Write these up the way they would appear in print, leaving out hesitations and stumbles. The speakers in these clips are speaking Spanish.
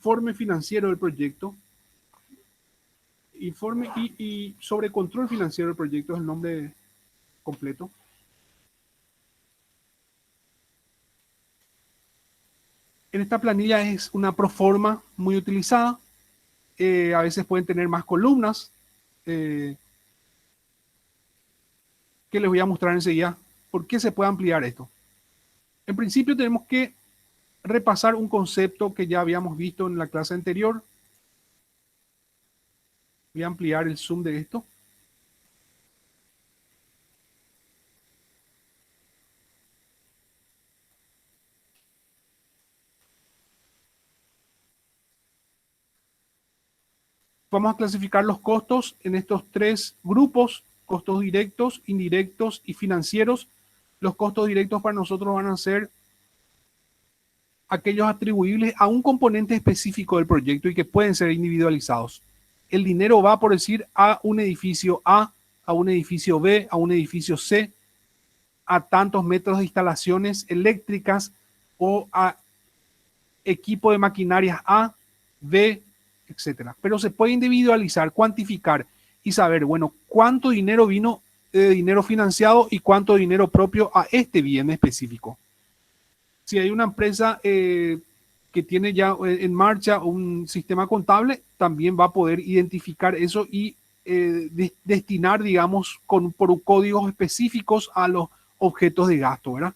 informe financiero del proyecto. Informe y sobre control financiero del proyecto es el nombre completo. En esta planilla es una proforma muy utilizada. A veces pueden tener más columnas, que les voy a mostrar enseguida por qué se puede ampliar esto. En principio tenemos que repasar un concepto que ya habíamos visto en la clase anterior. Voy a ampliar el zoom de esto. Vamos a clasificar los costos en estos tres grupos: costos directos, indirectos y financieros. Los costos directos para nosotros van a ser aquellos atribuibles a un componente específico del proyecto y que pueden ser individualizados. El dinero va, por decir, a un edificio A, a un edificio B, a un edificio C, a tantos metros de instalaciones eléctricas o a equipo de maquinarias A, B, etcétera. Pero se puede individualizar, cuantificar y saber, bueno, cuánto dinero vino de dinero financiado y cuánto dinero propio a este bien específico. Si hay una empresa que tiene ya en marcha un sistema contable, también va a poder identificar eso y destinar, digamos, por códigos específicos a los objetos de gasto, ¿verdad?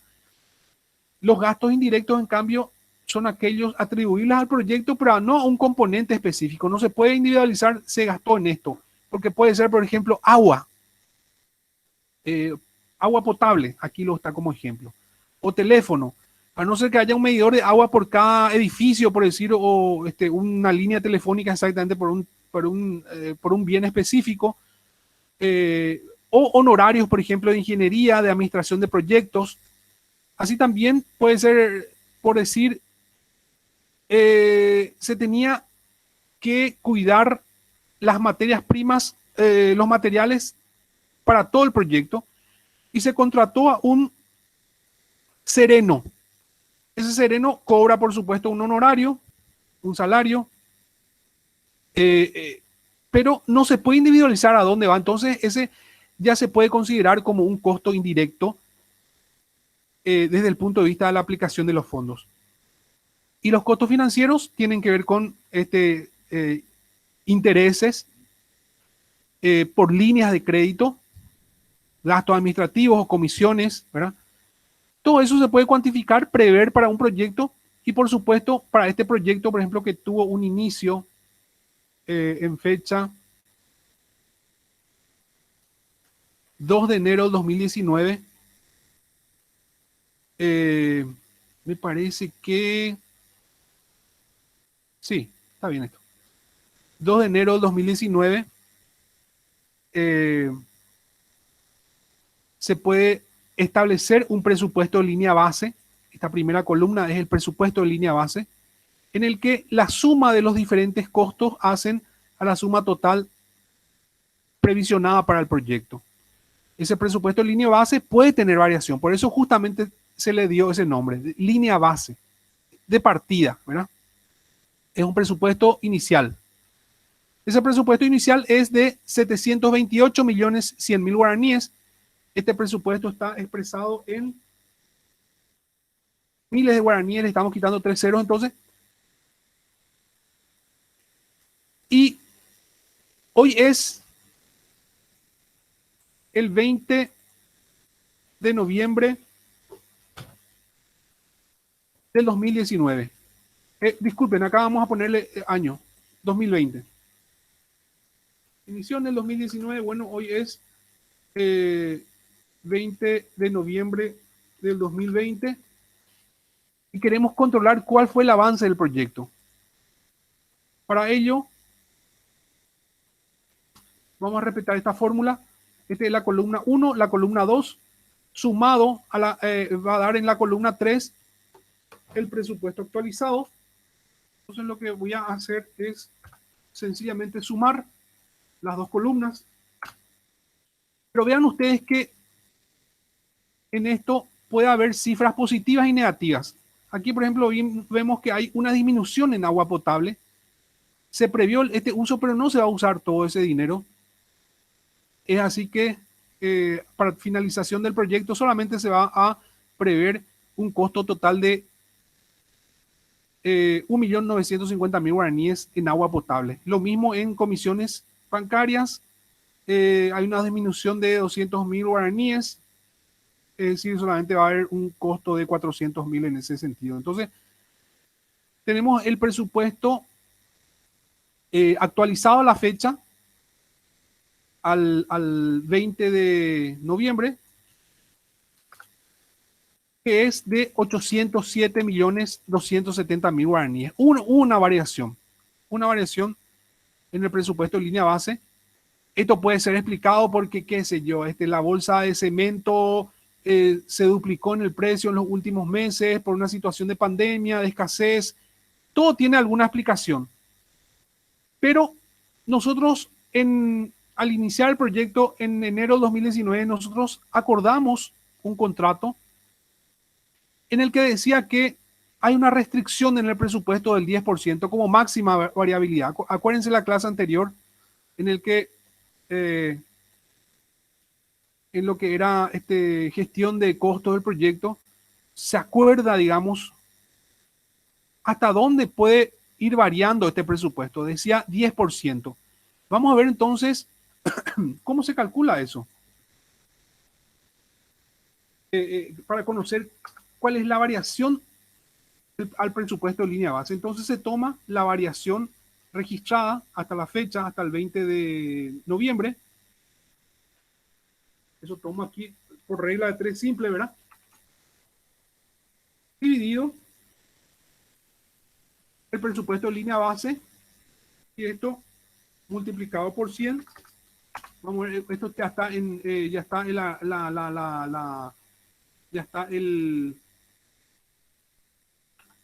Los gastos indirectos, en cambio, son aquellos atribuibles al proyecto, pero no a un componente específico. No se puede individualizar, se gastó en esto, porque puede ser, por ejemplo, agua. Agua potable, aquí lo está como ejemplo. O teléfono. A no ser que haya un medidor de agua por cada edificio, por decir, o una línea telefónica exactamente por un bien específico. O honorarios, por ejemplo, de ingeniería, de administración de proyectos. Así también puede ser, por decir, se tenía que cuidar las materias primas, los materiales para todo el proyecto, y se contrató a un sereno. Ese sereno cobra, por supuesto, un honorario, un salario, pero no se puede individualizar a dónde va. Entonces, ese ya se puede considerar como un costo indirecto desde el punto de vista de la aplicación de los fondos. Y los costos financieros tienen que ver con intereses por líneas de crédito, gastos administrativos o comisiones, ¿verdad? Todo eso se puede cuantificar, prever para un proyecto y, por supuesto, para este proyecto, por ejemplo, que tuvo un inicio en fecha 2 de enero del 2019, me parece que... Sí, está bien esto. 2 de enero del 2019 se puede establecer un presupuesto de línea base. Esta primera columna es el presupuesto de línea base, en el que la suma de los diferentes costos hacen a la suma total previsionada para el proyecto. Ese presupuesto de línea base puede tener variación, por eso justamente se le dio ese nombre, de línea base, de partida, ¿verdad? Es un presupuesto inicial. Ese presupuesto inicial es de 728.100.000 guaraníes. Este presupuesto está expresado en miles de guaraníes, le estamos quitando 3 ceros entonces. Y hoy es el 20 de noviembre del 2019. Disculpen, acá vamos a ponerle año, 2020. Inició en el 2019, bueno, hoy es 20 de noviembre del 2020 y queremos controlar cuál fue el avance del proyecto. Para ello, vamos a repetir esta fórmula. Esta es la columna 1, la columna 2, sumado a va a dar en la columna 3 el presupuesto actualizado. Entonces lo que voy a hacer es sencillamente sumar las dos columnas. Pero vean ustedes que en esto puede haber cifras positivas y negativas. Aquí, por ejemplo, vemos que hay una disminución en agua potable. Se previó este uso, pero no se va a usar todo ese dinero. Es así que para finalización del proyecto solamente se va a prever un costo total de 1.950.000 guaraníes en agua potable. Lo mismo en comisiones bancarias. Hay una disminución de 200.000 guaraníes. Es decir, solamente va a haber un costo de 400.000 en ese sentido. Entonces, tenemos el presupuesto actualizado a la fecha al 20 de noviembre, que es de 807.270.000 guaraníes. Una variación en el presupuesto en línea base. Esto puede ser explicado porque, qué sé yo, la bolsa de cemento se duplicó en el precio en los últimos meses por una situación de pandemia, de escasez. Todo tiene alguna explicación. Pero nosotros, al iniciar el proyecto en enero de 2019, nosotros acordamos un contrato en el que decía que hay una restricción en el presupuesto del 10% como máxima variabilidad. Acuérdense la clase anterior en el que en lo que era gestión de costos del proyecto, se acuerda, digamos, hasta dónde puede ir variando este presupuesto. Decía 10%. Vamos a ver entonces cómo se calcula eso. Para conocer cuál es la variación al presupuesto de línea base. Entonces se toma la variación registrada hasta la fecha, hasta el 20 de noviembre. Eso tomo aquí por regla de 3 simple, ¿verdad? Dividido el presupuesto de línea base y esto multiplicado por 100. Vamos a ver, esto ya está en, ya está en ya está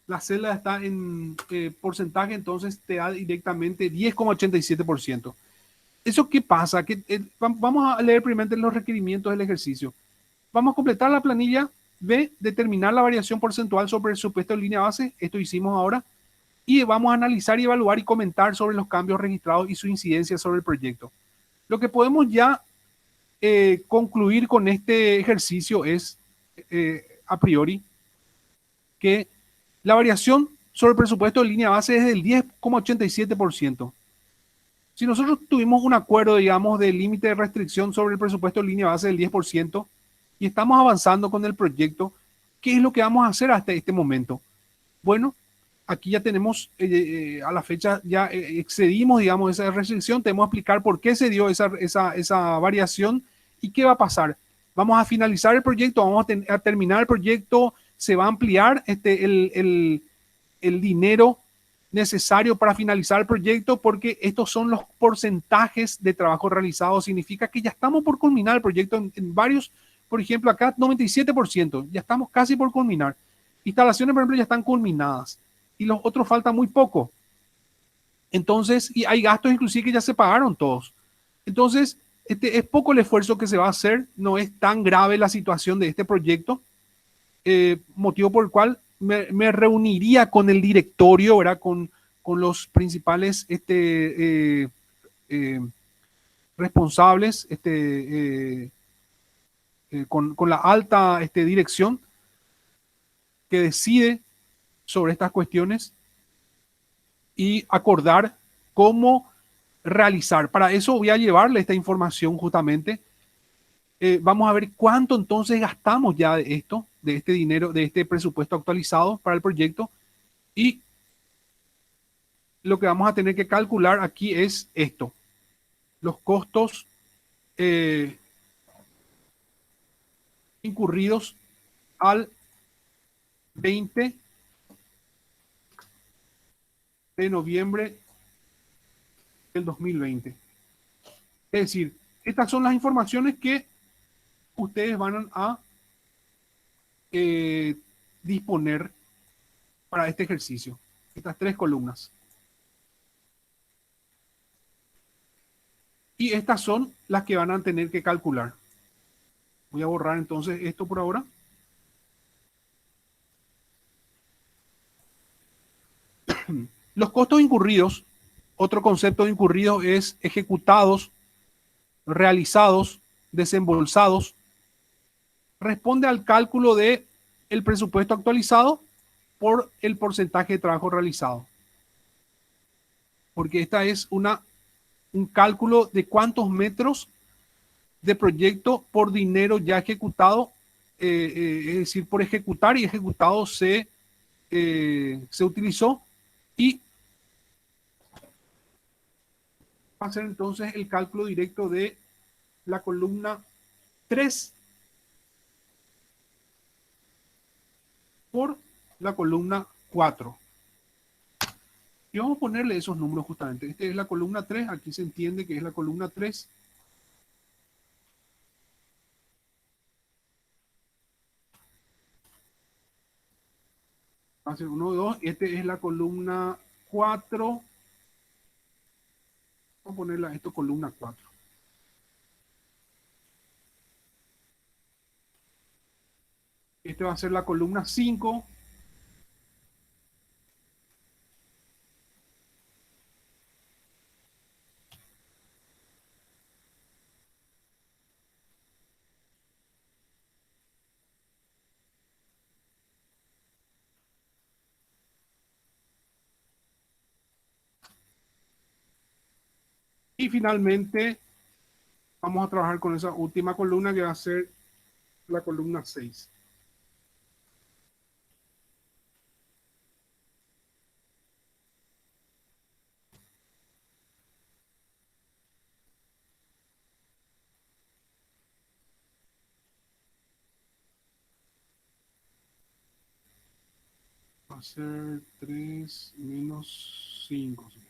la celda está en porcentaje, entonces te da directamente 10,87%. ¿Eso qué pasa? Vamos a leer primero los requerimientos del ejercicio. Vamos a completar la planilla B, determinar la variación porcentual sobre el presupuesto en línea base. Esto hicimos ahora. Y vamos a analizar y evaluar y comentar sobre los cambios registrados y su incidencia sobre el proyecto. Lo que podemos ya concluir con este ejercicio es, a priori, que la variación sobre el presupuesto de línea base es del 10,87%. Si nosotros tuvimos un acuerdo, digamos, de límite de restricción sobre el presupuesto de línea base del 10% y estamos avanzando con el proyecto, ¿qué es lo que vamos a hacer hasta este momento? Bueno, aquí ya tenemos, a la fecha ya excedimos, digamos, esa restricción. Tenemos que explicar por qué se dio esa variación y qué va a pasar. Vamos a finalizar el proyecto, vamos a terminar el proyecto, se va a ampliar el dinero necesario para finalizar el proyecto porque estos son los porcentajes de trabajo realizado. Significa que ya estamos por culminar el proyecto en varios, por ejemplo, acá 97%, ya estamos casi por culminar. Instalaciones, por ejemplo, ya están culminadas y los otros falta muy poco. Entonces, y hay gastos inclusive que ya se pagaron todos. Entonces, es poco el esfuerzo que se va a hacer, no es tan grave la situación de este proyecto, motivo por el cual me reuniría con el directorio, ¿verdad? Con los principales responsables, con la alta dirección que decide sobre estas cuestiones y acordar cómo realizar. Para eso voy a llevarle esta información justamente. Vamos a ver cuánto entonces gastamos ya de esto, de este dinero, de este presupuesto actualizado para el proyecto. Y lo que vamos a tener que calcular aquí es esto, los costos incurridos al 20 de noviembre del 2020. Es decir, estas son las informaciones que ustedes van a disponer para este ejercicio. Estas 3 columnas. Y estas son las que van a tener que calcular. Voy a borrar entonces esto por ahora. Los costos incurridos, otro concepto de incurridos es ejecutados, realizados, desembolsados. Responde al cálculo de el presupuesto actualizado por el porcentaje de trabajo realizado. Porque esta es un cálculo de cuántos metros de proyecto por dinero ya ejecutado, es decir, por ejecutar y ejecutado se utilizó, y va a ser entonces el cálculo directo de la columna 3 por la columna 4. Y vamos a ponerle esos números justamente. Esta es la columna 3, aquí se entiende que es la columna 3. Hace 1, 2, este es la columna 4. Vamos a ponerle a esto columna 4. Este va a ser la columna 5. Y finalmente vamos a trabajar con esa última columna que va a ser la columna 6. Va a ser 3 menos 5. ¿Sí?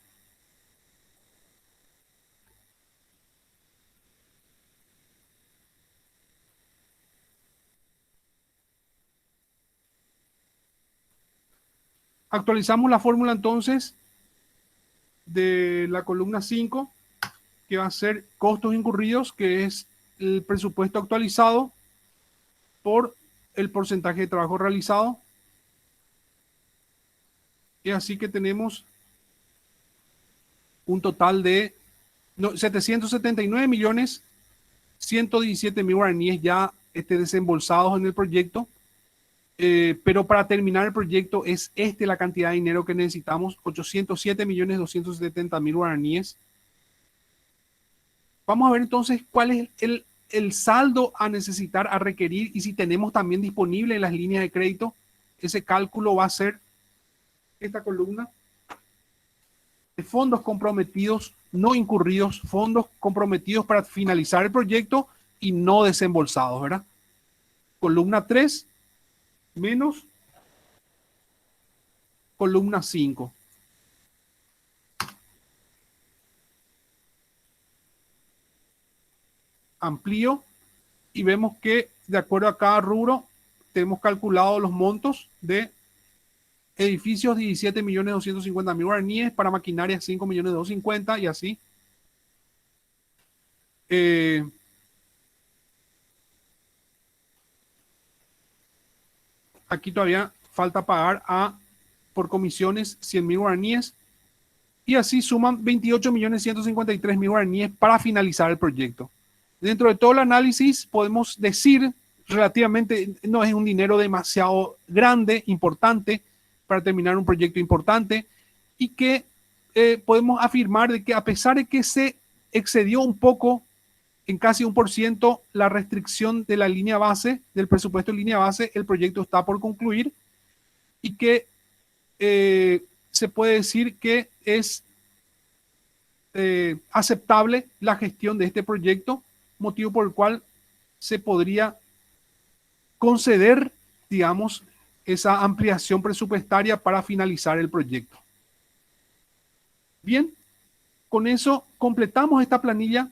Actualizamos la fórmula entonces de la columna 5, que va a ser costos incurridos, que es el presupuesto actualizado por el porcentaje de trabajo realizado. Y así que tenemos un total de 779 millones 117 mil guaraníes ya desembolsados en el proyecto. Pero para terminar el proyecto es la cantidad de dinero que necesitamos, 807 millones 270 mil guaraníes. Vamos a ver entonces cuál es el saldo a necesitar, a requerir, y si tenemos también disponible en las líneas de crédito. Ese cálculo va a ser esta columna de fondos comprometidos, no incurridos, fondos comprometidos para finalizar el proyecto y no desembolsados, ¿verdad? Columna 3 menos columna 5. Amplío y vemos que de acuerdo a cada rubro tenemos calculado los montos de edificios 17 millones 250 mil guaraníes, para maquinaria 5 millones 250 y así. Aquí todavía falta pagar por comisiones 100 mil guaraníes, y así suman 28 millones 153 mil guaraníes para finalizar el proyecto. Dentro de todo el análisis podemos decir relativamente no es un dinero demasiado grande, importante, para terminar un proyecto importante, y que podemos afirmar de que a pesar de que se excedió un poco, en casi 1%, la restricción de la línea base, del presupuesto en línea base, el proyecto está por concluir, y que se puede decir que es aceptable la gestión de este proyecto, motivo por el cual se podría conceder, digamos, esa ampliación presupuestaria para finalizar el proyecto. Bien, con eso completamos esta planilla.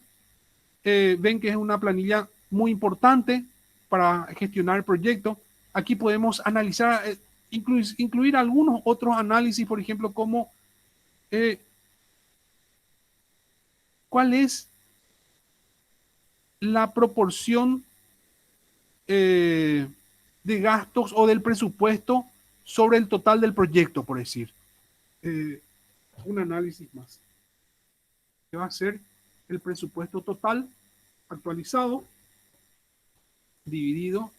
Ven que es una planilla muy importante para gestionar el proyecto. Aquí podemos analizar, incluir algunos otros análisis, por ejemplo, como cuál es la proporción de gastos o del presupuesto sobre el total del proyecto, por decir. un análisis más, que va a ser el presupuesto total actualizado, dividido,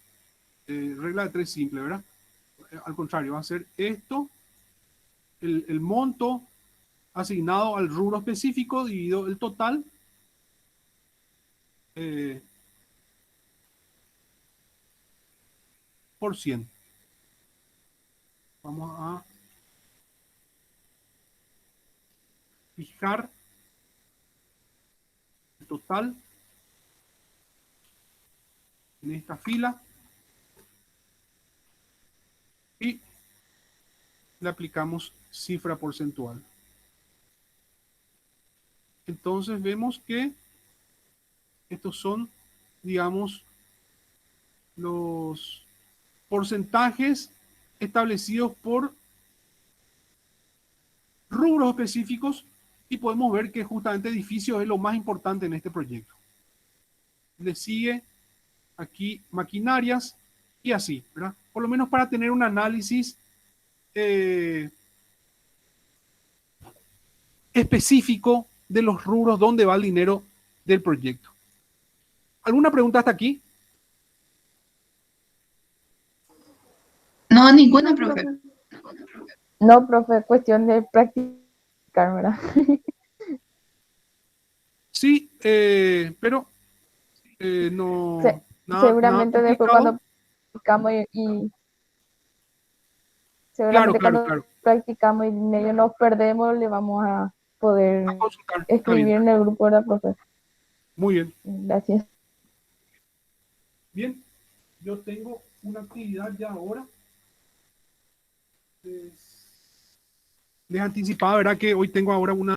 regla de tres simple, ¿verdad? Al contrario, va a ser esto, el monto asignado al rubro específico, dividido el total, eh, por 100. Vamos a fijar el total en esta fila y le aplicamos cifra porcentual. Entonces vemos que estos son, digamos, los porcentajes establecidos por rubros específicos y podemos ver que justamente edificios es lo más importante en este proyecto. Le sigue aquí maquinarias y así, ¿verdad? Por lo menos para tener un análisis específico de los rubros donde va el dinero del proyecto. ¿Alguna pregunta hasta aquí? No, ninguna, profe. No, profe, cuestión de practicar, ¿verdad? Sí, pero no, Se- nada seguramente después complicado. cuando practicamos y Claro, seguramente claro, cuando claro. practicamos y medio nos perdemos, le vamos a A poder consultar, está bien. escribir en el grupo de la profe. Muy bien. Gracias. Bien, yo tengo una actividad ya ahora. Les anticipaba, ¿verdad? Que hoy tengo ahora una